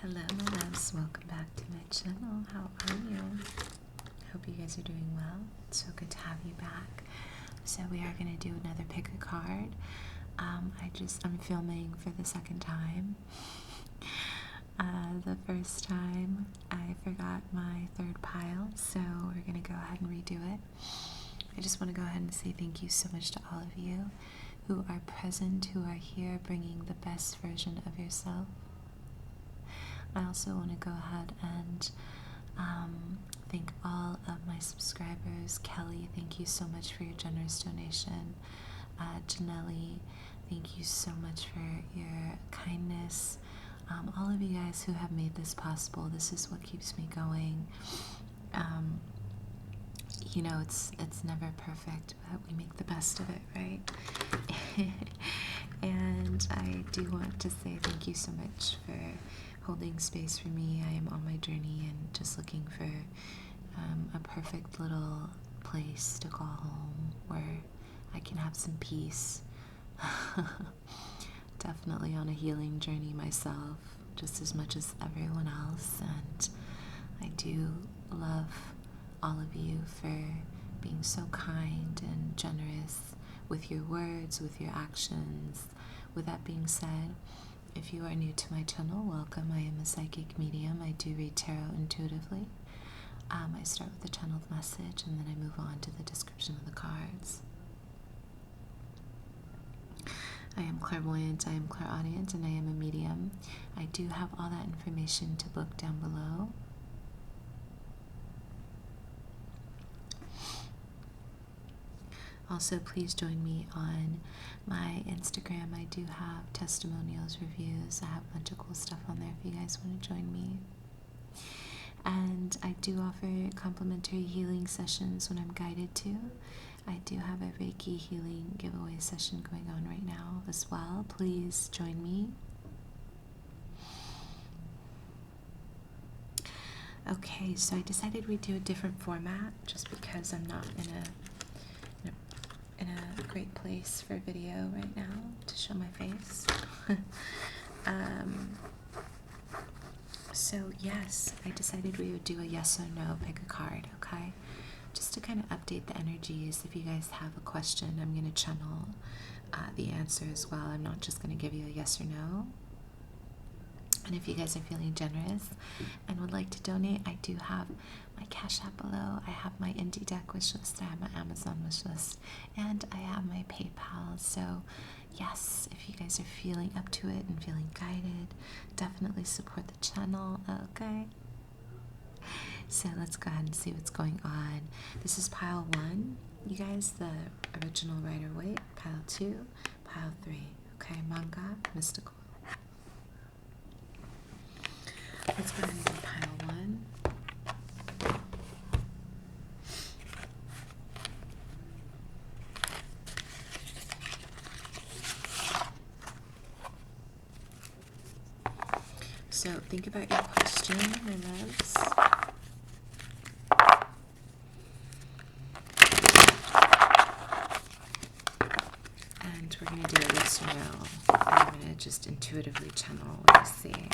Hello my loves, welcome back to my channel. How are you? Hope you guys are doing well. It's so good to have you back. So we are going to do another pick a card. I'm filming for the second time. The first time I forgot my third pile, so we're going to go ahead and redo it. I just want to go ahead and say thank you so much to all of you who are present, who are here bringing the best version of yourself. I also want to go ahead and thank all of my subscribers. Kelly, thank you so much for your generous donation. Janelle, thank you so much for your kindness. All of you guys who have made this possible. This is what keeps me going. You know, it's never perfect, but we make the best of it, right? And I do want to say thank you so much for holding space for me. I am on my journey and just looking for a perfect little place to call home where I can have some peace. Definitely on a healing journey myself, just as much as everyone else, and I do love all of you for being so kind and generous with your words, with your actions. With that being said, if you are new to my channel, welcome. I am a psychic medium. I do read tarot intuitively. I start with the channeled message and then I move on to the description of the cards. I am clairvoyant, I am clairaudient, and I am a medium. I do have all that information to book down below. Also, please join me on my Instagram. I do have testimonials, reviews. I have a bunch of cool stuff on there if you guys want to join me. And I do offer complimentary healing sessions when I'm guided to. I do have a Reiki healing giveaway session going on right now as well. Please join me. Okay, so I decided we'd do a different format just because I'm not in a great place for video right now to show my face. So yes, I decided we would do a yes or no, pick a card, okay? Just to kind of update the energies. If you guys have a question, I'm going to channel the answer as well. I'm not just going to give you a yes or no. And if you guys are feeling generous and would like to donate, I do have my Cash App below. I have my Indie Deck wish list. I have my Amazon wish list. And I have my PayPal. So yes, if you guys are feeling up to it and feeling guided, definitely support the channel, okay? So let's go ahead and see what's going on. This is pile 1, you guys, the original Rider-Waite. Pile 2, pile 3, okay? Manga, mystical. Let's go ahead and do pile 1. So think about your question, my loves. And we're going to do a yes or no. I'm going to just intuitively channel what you see.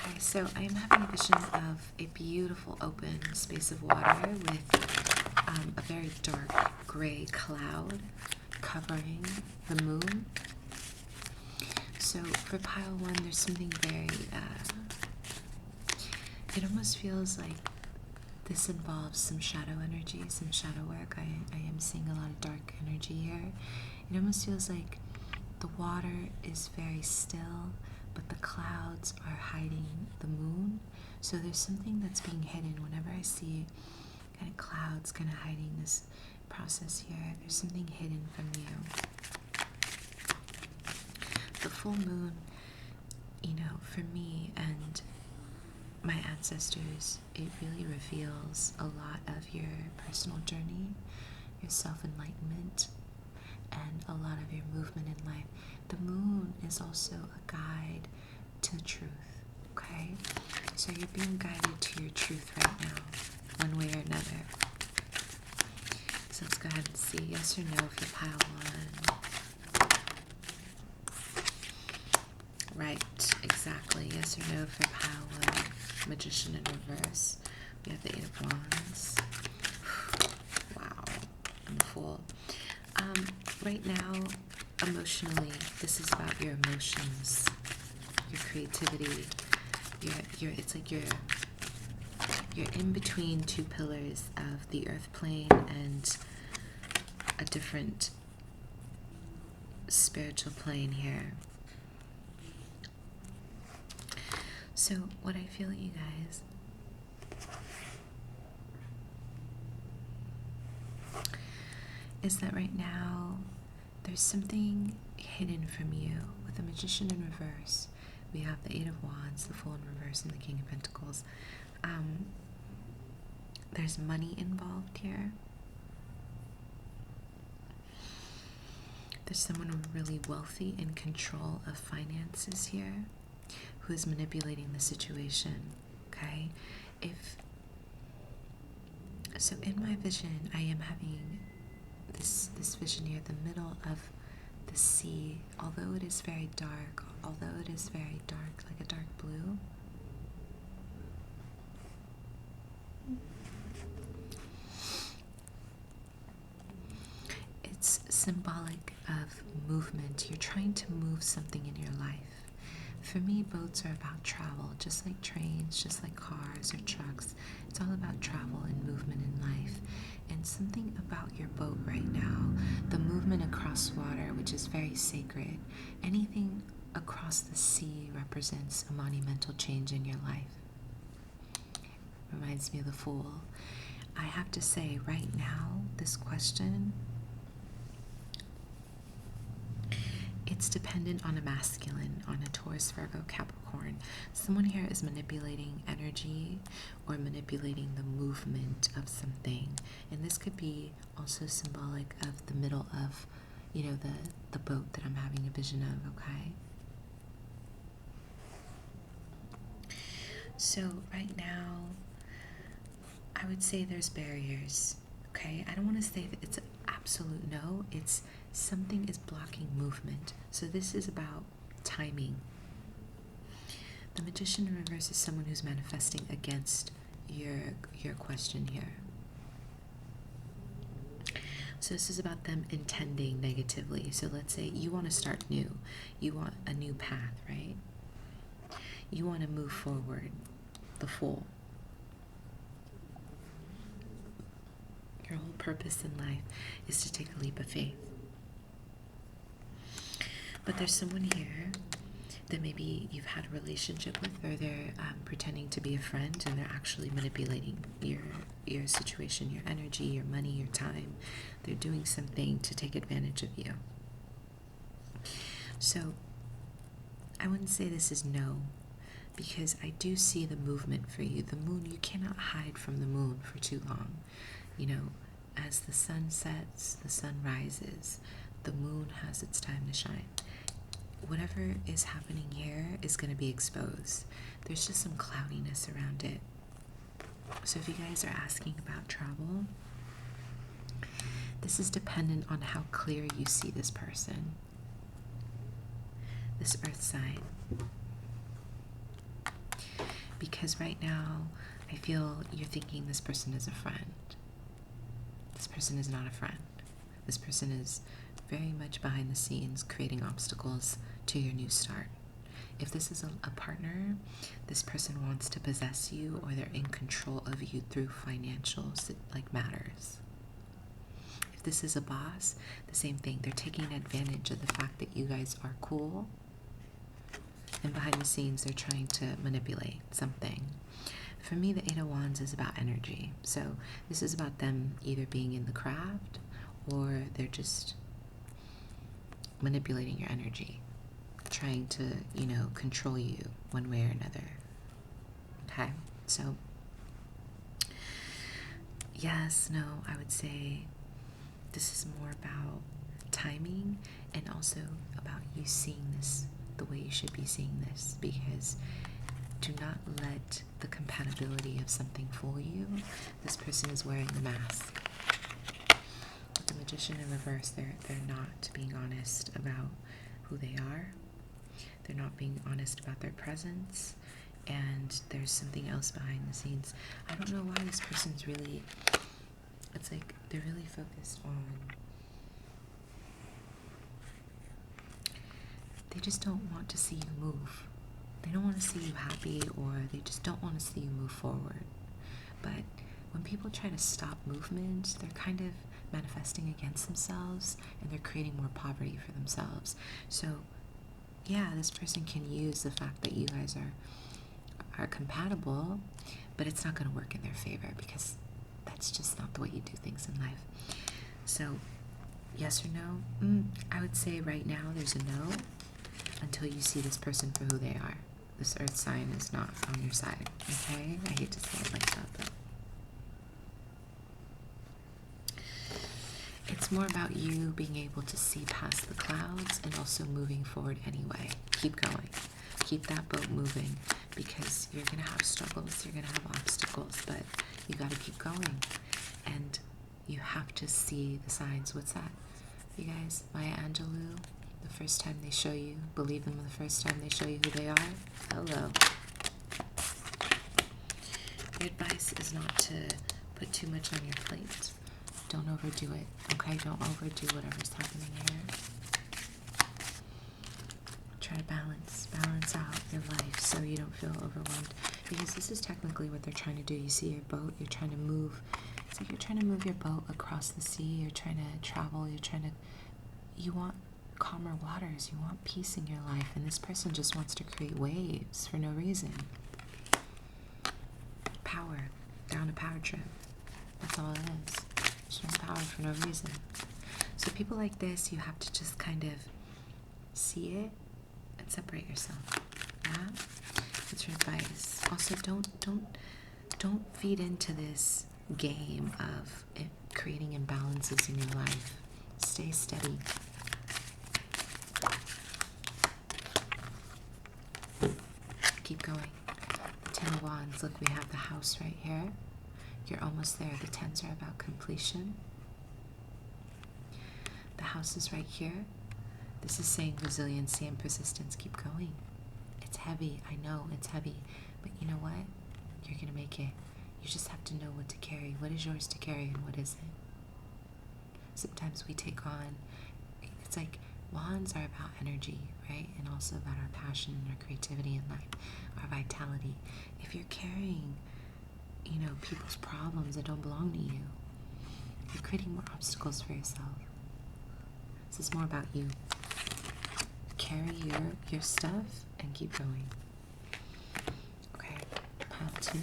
Okay, so I am having a vision of a beautiful open space of water with a very dark gray cloud covering the moon. So for pile 1, there's something very, it almost feels like this involves some shadow energy, some shadow work. I am seeing a lot of dark energy here. It almost feels like the water is very still, but the clouds are hiding the moon. So there's something that's being hidden. Whenever I see kind of clouds kind of hiding this process here, there's something hidden from you. The full moon, you know, for me and my ancestors, it really reveals a lot of your personal journey, your self-enlightenment, and a lot of your movement in life. The moon is also a guide to truth, okay? So you're being guided to your truth right now, one way or another. So let's go ahead and see yes or no for pile 1. Right, exactly. Yes or no for pile one. Magician in reverse. We have the Eight of Wands. Wow, I'm a fool. Right now, emotionally, this is about your emotions, your creativity. It's like you're in between two pillars of the earth plane and a different spiritual plane here. So what I feel, you guys, is that right now there's something hidden from you. With the Magician in reverse, we have the Eight of Wands, the Fool in reverse, and the King of Pentacles. There's money involved here. There's someone really wealthy, in control of finances here, who is manipulating the situation, okay? So in my vision, I am having this vision here, the middle of the sea, although it is very dark, like a dark blue. It's symbolic of movement. You're trying to move something in your life. For me, boats are about travel, just like trains, just like cars or trucks. It's all about travel and movement in life. And something about your boat right now, the movement across water, which is very sacred. Anything across the sea represents a monumental change in your life. Reminds me of the Fool. I have to say, right now, this question, it's dependent on a masculine, on a Taurus, Virgo, Capricorn. Someone here is manipulating energy or manipulating the movement of something. And this could be also symbolic of the middle of, the boat that I'm having a vision of, okay? So right now, I would say there's barriers, okay? I don't want to say that it's an absolute no. It's something is blocking movement. So this is about timing. The Magician in reverse is someone who's manifesting against your question here. So this is about them intending negatively. So let's say you want to start new. You want a new path, right? You want to move forward. The Fool. Your whole purpose in life is to take a leap of faith. But there's someone here that maybe you've had a relationship with, or they're pretending to be a friend, and they're actually manipulating your situation, your energy, your money, your time. They're doing something to take advantage of you. So I wouldn't say this is no, because I do see the movement for you. The moon, you cannot hide from the moon for too long. As the sun sets, the sun rises. The moon has its time to shine. Whatever is happening here is going to be exposed. There's just some cloudiness around it. So if you guys are asking about travel, this is dependent on how clear you see this person, this earth sign. Because right now, I feel you're thinking this person is a friend. This person is not a friend. This person is very much behind the scenes creating obstacles to your new start. If this is a partner, this person wants to possess you, or they're in control of you through financial matters. If this is a boss, the same thing. They're taking advantage of the fact that you guys are cool, and behind the scenes they're trying to manipulate something. For me, the Eight of Wands is about energy. So this is about them either being in the craft, or they're just manipulating your energy, trying to, control you one way or another. Okay, so yes, no, I would say this is more about timing, and also about you seeing this the way you should be seeing this, because do not let the compatibility of something fool you. This person is wearing the mask. With the Magician in reverse, they're not being honest about who they are. they're not being honest about their presence, and there's something else behind the scenes. I don't know why this person's really, it's like they're really focused on, they just don't want to see you move. They don't want to see you happy, or they just don't want to see you move forward. But when people try to stop movement, they're kind of manifesting against themselves, and they're creating more poverty for themselves. So yeah, this person can use the fact that you guys are compatible, but it's not going to work in their favor, because that's just not the way you do things in life. So yes or no? I would say right now there's a no, until you see this person for who they are. This earth sign is not on your side, okay? I hate to say it like that, but it's more about you being able to see past the clouds and also moving forward anyway. Keep going. Keep that boat moving, because you're going to have struggles, you're going to have obstacles, but you got to keep going. And you have to see the signs. What's that? You guys, Maya Angelou, the first time they show you, believe them the first time they show you who they are. Hello. The advice is not to put too much on your plate. Don't overdo it, okay? Don't overdo whatever's happening here. Try to balance out your life so you don't feel overwhelmed, because this is technically what they're trying to do. You see your boat, you're trying to move. It's like you're trying to move your boat across the sea, you're trying to travel, you want calmer waters, you want peace in your life, and this person just wants to create waves for no reason. Power. They're on a power trip. That's all it is. Just want power for no reason. So people like this, you have to just kind of see it and separate yourself. Yeah? That's your advice. Also, don't feed into this game of it creating imbalances in your life. Stay steady. Keep going. The Ten of Wands. Look, we have the House right here. You're almost there. The Tens are about completion. The House is right here. This is saying resiliency and persistence. Keep going. It's heavy. I know it's heavy. But you know what? You're going to make it. You just have to know what to carry. What is yours to carry and what isn't? Sometimes we take on, it's like wands are about energy, right? And also about our passion and our creativity in life, our vitality. If you're carrying, people's problems that don't belong to you, you're creating more obstacles for yourself. This is more about you. Carry your stuff and keep going. Okay, pile 2.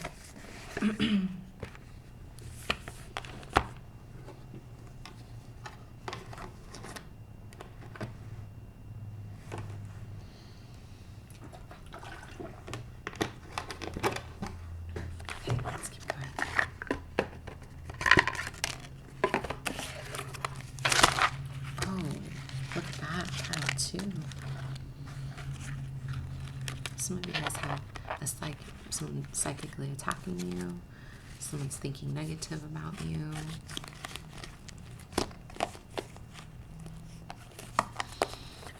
Some of you guys have someone psychically attacking you. Someone's thinking negative about you.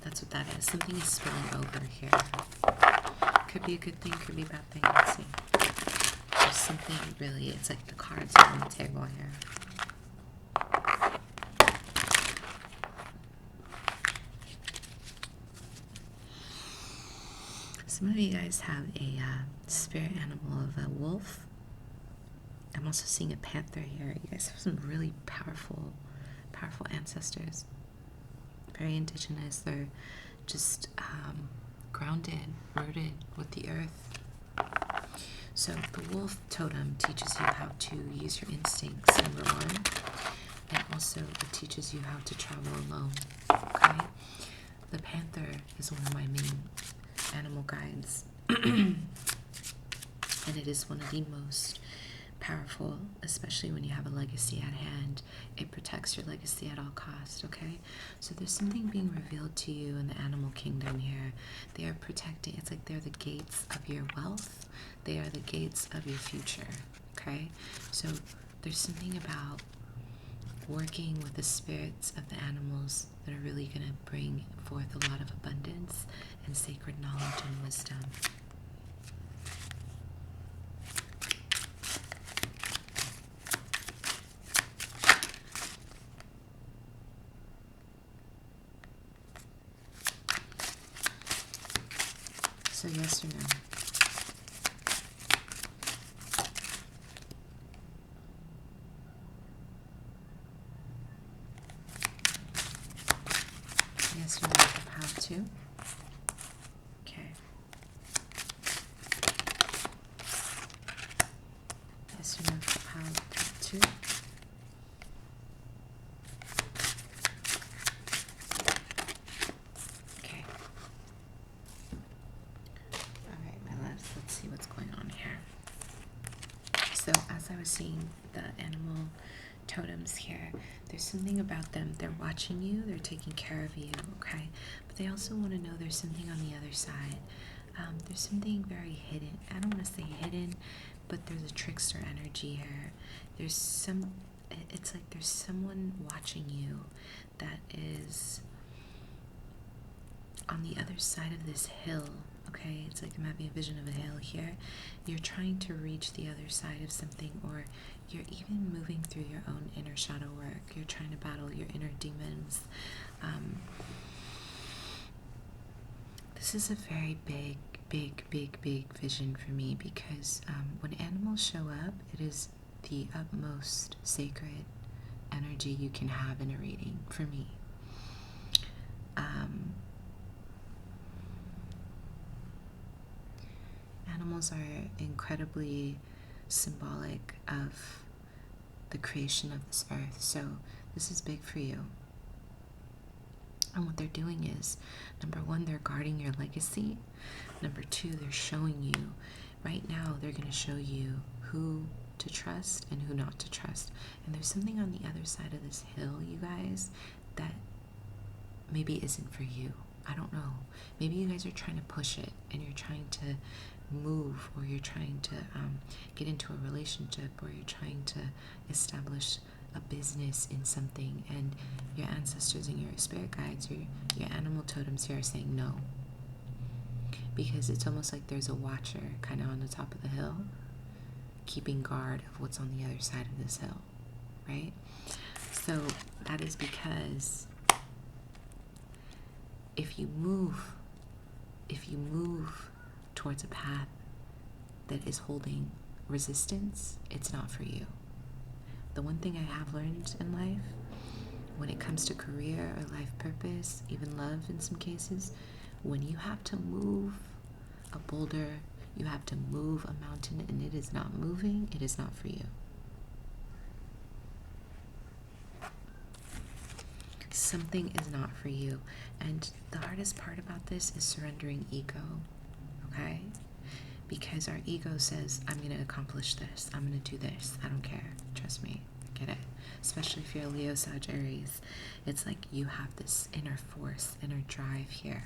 That's what that is. Something is spilling over here. Could be a good thing, could be a bad thing. Let's see. There's something really, it's like the cards are on the table here. Some of you guys have a spirit animal of a wolf. I'm also seeing a panther here. You guys have some really powerful ancestors. Very indigenous. They're just grounded, rooted with the earth. So the wolf totem teaches you how to use your instincts, number 1. And also it teaches you how to travel alone. Okay? The panther is one of my main animal guides. And it is one of the most powerful, especially when you have a legacy at hand. It protects your legacy at all costs, okay? So there's something being revealed to you in the animal kingdom here. They are protecting, it's like they're the gates of your wealth. They are the gates of your future, okay? So there's something about working with the spirits of the animals that are really going to bring forth a lot of abundance and sacred knowledge and wisdom. So yes or no? Yes or no for pile 2? Okay. Yes or no for pile 2? Okay. Alright, my loves, let's see what's going on here. So as I was seeing the animal totems here, there's something about them. They're watching you, they're taking care of you, okay? But they also want to know there's something on the other side. There's something very hidden. I don't want to say hidden, but there's a trickster energy here. It's like there's someone watching you that is on the other side of this hill, okay? It's like I'm having a vision of a hill here. You're trying to reach the other side of something, or you're even moving through your own inner shadow work. You're trying to battle your inner demons. This is a very big vision for me, because when animals show up, it is the utmost sacred energy you can have in a reading for me. Animals are incredibly symbolic of the creation of this earth, so this is big for you. And what they're doing is, number 1, they're guarding your legacy. Number 2, they're showing you, right now, they're going to show you who to trust and who not to trust. And there's something on the other side of this hill, you guys, that maybe isn't for you. I don't know. Maybe you guys are trying to push it, and you're trying to move, or you're trying to get into a relationship, or you're trying to establish a business in something, and your ancestors and your spirit guides, your animal totems here are saying no. Because it's almost like there's a watcher kind of on the top of the hill, keeping guard of what's on the other side of this hill, right? So that is because if you move towards a path that is holding resistance, it's not for you. The one thing I have learned in life, when it comes to career or life purpose, even love in some cases, when you have to move a boulder, you have to move a mountain, and it is not moving, it is not for you. Something is not for you. And the hardest part about this is surrendering ego, okay? Because our ego says, I'm going to accomplish this, I'm going to do this, I don't care, trust me, get it. Especially if you're a Leo, Sag, Aries. It's like you have this inner force, inner drive here.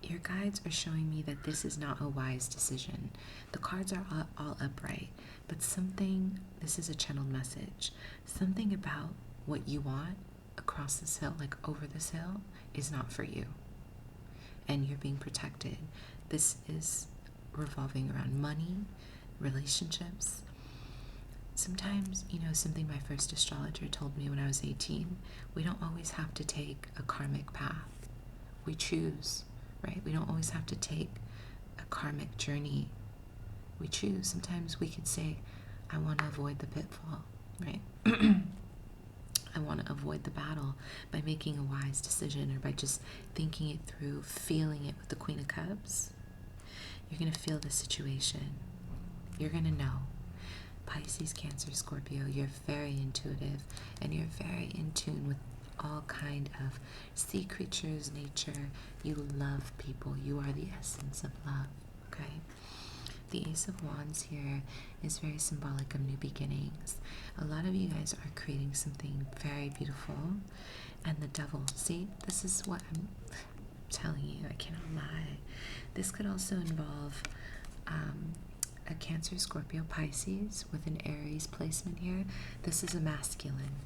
Your guides are showing me that this is not a wise decision. The cards are all upright, but this is a channeled message. Something about what you want across this hill, like over this hill, is not for you. And you're being protected. This is revolving around money, relationships. Sometimes, something my first astrologer told me when I was 18, we don't always have to take a karmic path. We choose, right? We don't always have to take a karmic journey. We choose. Sometimes we could say, I want to avoid the pitfall, right? I want to avoid the battle by making a wise decision, or by just thinking it through, feeling it with the Queen of Cups. You're going to feel the situation. You're going to know. Pisces, Cancer, Scorpio, you're very intuitive, and you're very in tune with all kind of sea creatures, nature. You love people. You are the essence of love, okay? The Ace of Wands here is very symbolic of new beginnings. A lot of you guys are creating something very beautiful. And the Devil, see, this is what I'm telling you. I cannot lie. This could also involve a Cancer, Scorpio, Pisces with an Aries placement here. This is a masculine.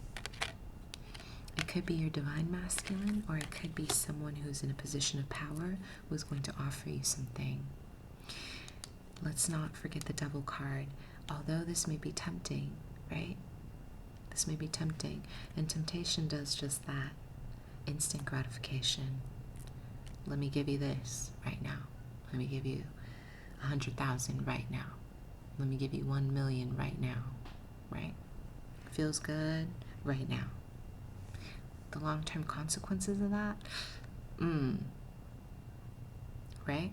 It could be your divine masculine, or it could be someone who's in a position of power who's going to offer you something. Let's not forget the Devil card. Although this may be tempting, right? This may be tempting, and temptation does just that. Instant gratification. Let me give you this right now. Let me give you 100,000 right now. Let me give you 1 million right now, right? Feels good right now. The long-term consequences of that, right?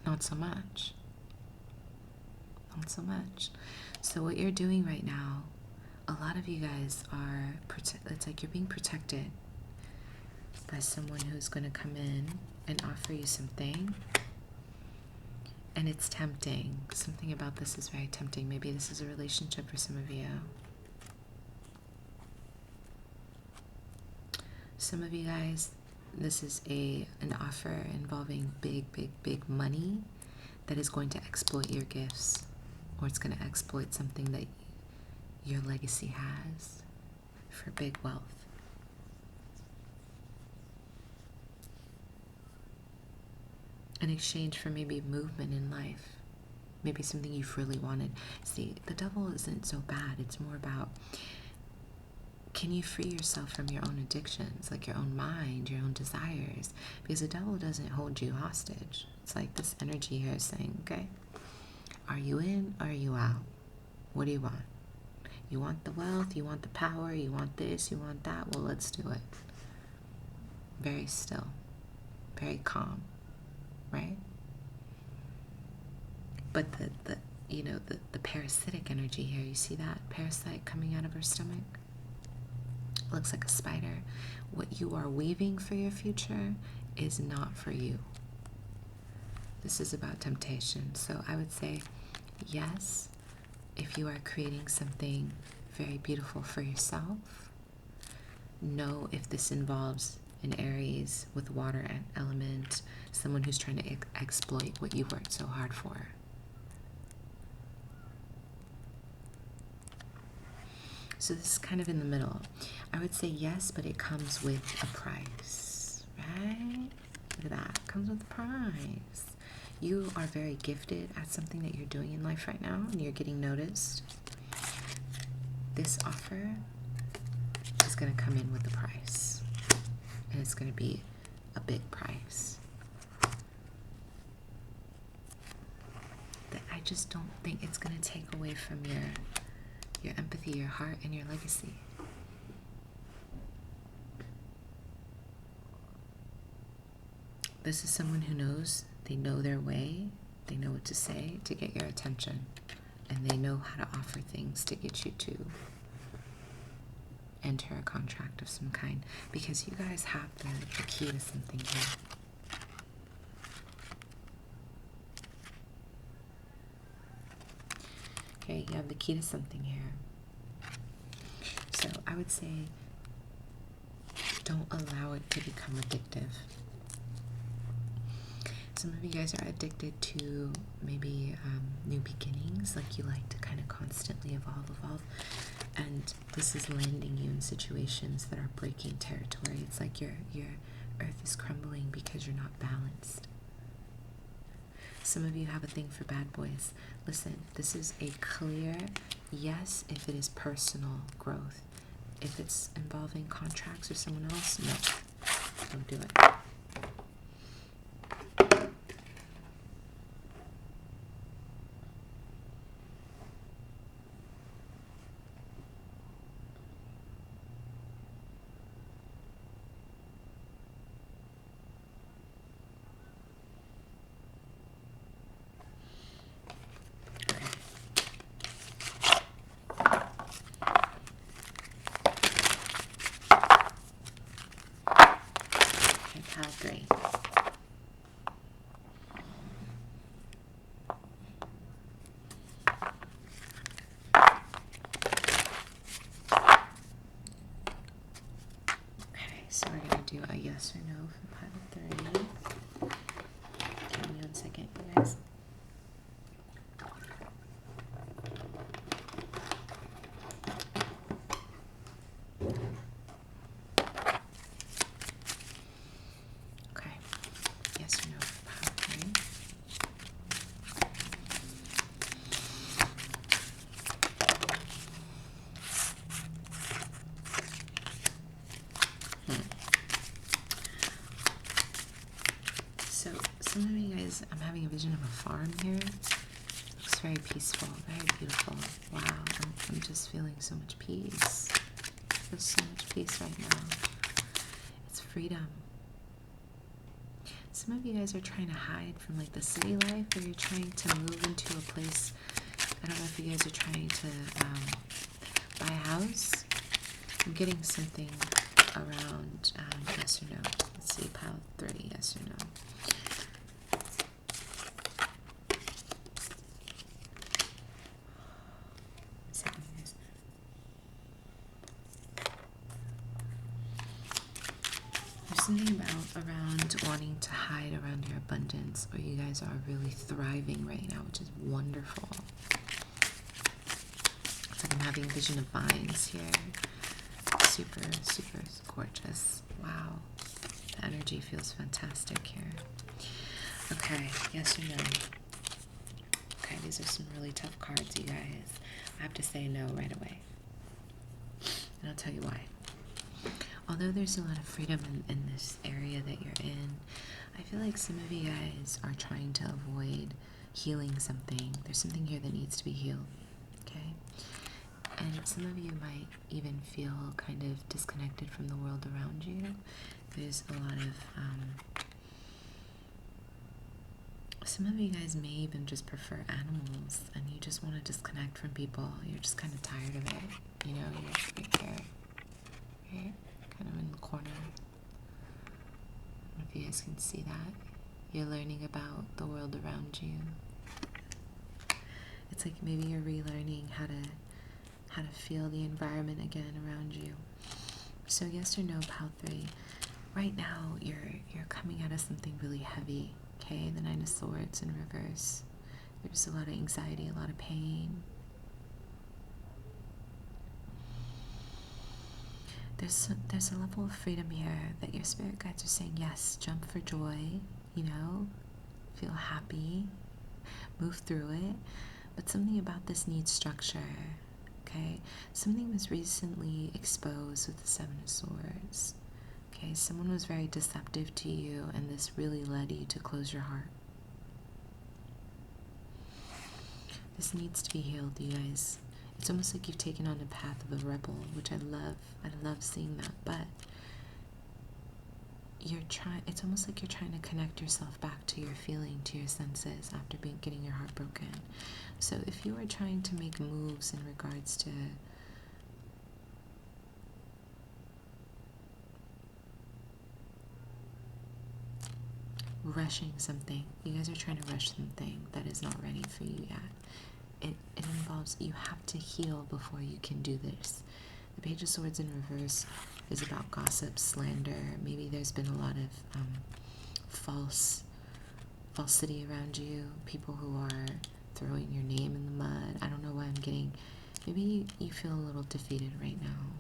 Not so much. Not so much. So what you're doing right now, a lot of you guys are, it's like you're being protected by someone who's going to come in and offer you something. And it's tempting. Something about this is very tempting. Maybe this is a relationship for some of you. Some of you guys, this is an offer involving big money that is going to exploit your gifts, or it's going to exploit something that your legacy has for big wealth. In exchange for maybe movement in life, maybe something you've really wanted. See, the Devil isn't so bad. It's more about, can you free yourself from your own addictions, like your own mind, your own desires? Because the Devil doesn't hold you hostage. It's like this energy here is saying, okay, are you in or are you out? What do you want? You want the wealth, you want the power, you want this, you want that? Well, let's do it. Very still, very calm. Right? But the parasitic energy here, you see that parasite coming out of her stomach? Looks like a spider. What you are weaving for your future is not for you. This is about temptation. So I would say, yes, if you are creating something very beautiful for yourself, no, if this involves an Aries with water element, someone who's trying to exploit what you worked so hard for. So this is kind of in the middle. I would say yes, but it comes with a price, right? Look at that. It comes with a price. You are very gifted at something that you're doing in life right now, and you're getting noticed. This offer is going to come in with a price. And it's going to be a big price. That I just don't think it's going to take away from your empathy, your heart, and your legacy. This is someone who knows, they know their way, they know what to say to get your attention, and they know how to offer things to get you to enter a contract of some kind, because you guys have the key to something here. Okay, you have the key to something here. So I would say, don't allow it to become addictive. Some of you guys are addicted to maybe new beginnings, like you like to kind of constantly evolve. And this is landing you in situations that are breaking territory. It's like your earth is crumbling because you're not balanced. Some of you have a thing for bad boys. Listen, this is a clear yes if it is personal growth. If it's involving contracts or someone else, no. Don't do it. Great. Okay, so we're going to do a yes or no from pile 3. Give me 1 second, you guys. So some of you guys, I'm having a vision of a farm here. Looks very peaceful, very beautiful. Wow, I'm just feeling so much peace. I feel so much peace right now. It's freedom. Some of you guys are trying to hide from like the city life, or you're trying to move into a place. I don't know if you guys are trying to buy a house. I'm getting something around yes or no. Let's see, pile 30, yes or no. There's something about around wanting to hide around your abundance, or you guys are really thriving right now, which is wonderful. It's like I'm having a vision of vines here. Super, super gorgeous. Wow. The energy feels fantastic here. Okay, yes or no? Okay, these are some really tough cards, you guys. I have to say no right away. And I'll tell you why. Although there's a lot of freedom in this area that you're in, I feel like some of you guys are trying to avoid healing something. There's something here that needs to be healed, okay? And some of you might even feel kind of disconnected from the world around you. There's a lot of, some of you guys may even just prefer animals, and you just want to disconnect from people. You're just kind of tired of it, you know, you're here, right? Kind of in the corner. I don't know if you guys can see that. You're learning about the world around you. It's like maybe you're relearning how to feel the environment again around you. So yes or no, pile 3. Right now you're coming out of something really heavy. Okay, the 9 of Swords in reverse. There's a lot of anxiety, a lot of pain. There's a level of freedom here that your spirit guides are saying, yes, jump for joy, you know, feel happy, move through it. But something about this needs structure, okay? Something was recently exposed with the 7 of Swords. Okay, someone was very deceptive to you, and this really led you to close your heart. This needs to be healed, you guys. It's almost like you've taken on the path of a rebel, which I love. I love seeing that. But it's almost like you're trying to connect yourself back to your feeling, to your senses after getting your heart broken. So if you are trying to make moves in regards to rushing something, you guys are trying to rush something that is not ready for you yet. It involves, you have to heal before you can do this. The Page of Swords in reverse is about gossip, slander. Maybe there's been a lot of falsity around you, people who are throwing your name in the mud. I don't know why I'm getting, maybe you feel a little defeated right now.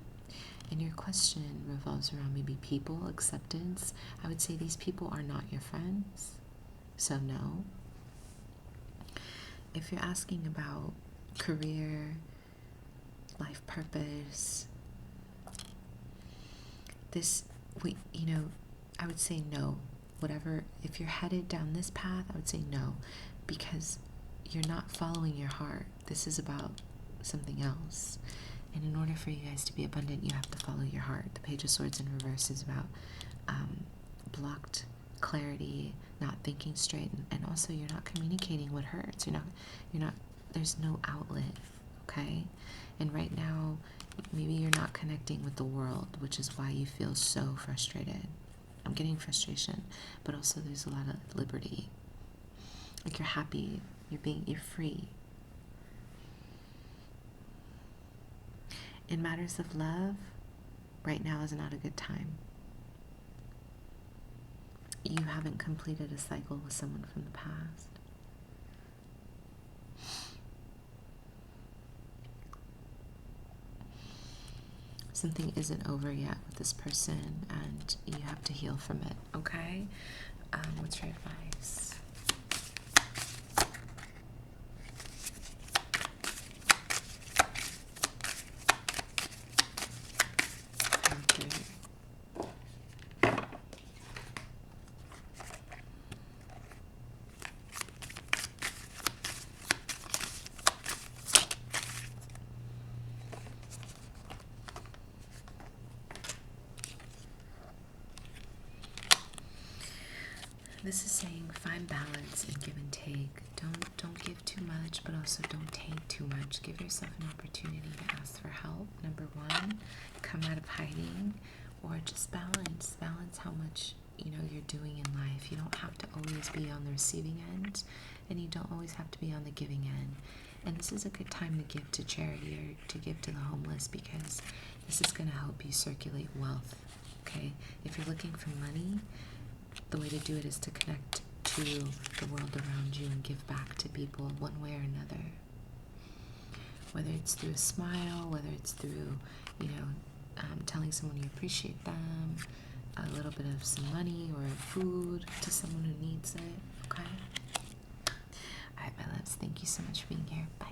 And your question revolves around maybe people, acceptance. I would say these people are not your friends, so no. If you're asking about career, life purpose, I would say no. Whatever, if you're headed down this path, I would say no, because you're not following your heart. This is about something else. And in order for you guys to be abundant, you have to follow your heart. The Page of Swords in reverse is about blocked clarity, not thinking straight, and also you're not communicating what hurts. You're not, there's no outlet, okay? And right now, maybe you're not connecting with the world, which is why you feel so frustrated. I'm getting frustration, but also there's a lot of liberty. Like you're happy, you're free. In matters of love, right now is not a good time. You haven't completed a cycle with someone from the past. Something isn't over yet with this person, and you have to heal from it, okay? What's your advice? This is saying find balance and give and take. Don't give too much, but also don't take too much. Give yourself an opportunity to ask for help. Number one, come out of hiding, or just balance. Balance how much you're doing in life. You don't have to always be on the receiving end, and you don't always have to be on the giving end. And this is a good time to give to charity or to give to the homeless, because this is going to help you circulate wealth. Okay, if you're looking for money, the way to do it is to connect to the world around you and give back to people one way or another. Whether it's through a smile, whether it's through, telling someone you appreciate them, a little bit of some money or food to someone who needs it. Okay? All right, my loves, thank you so much for being here. Bye.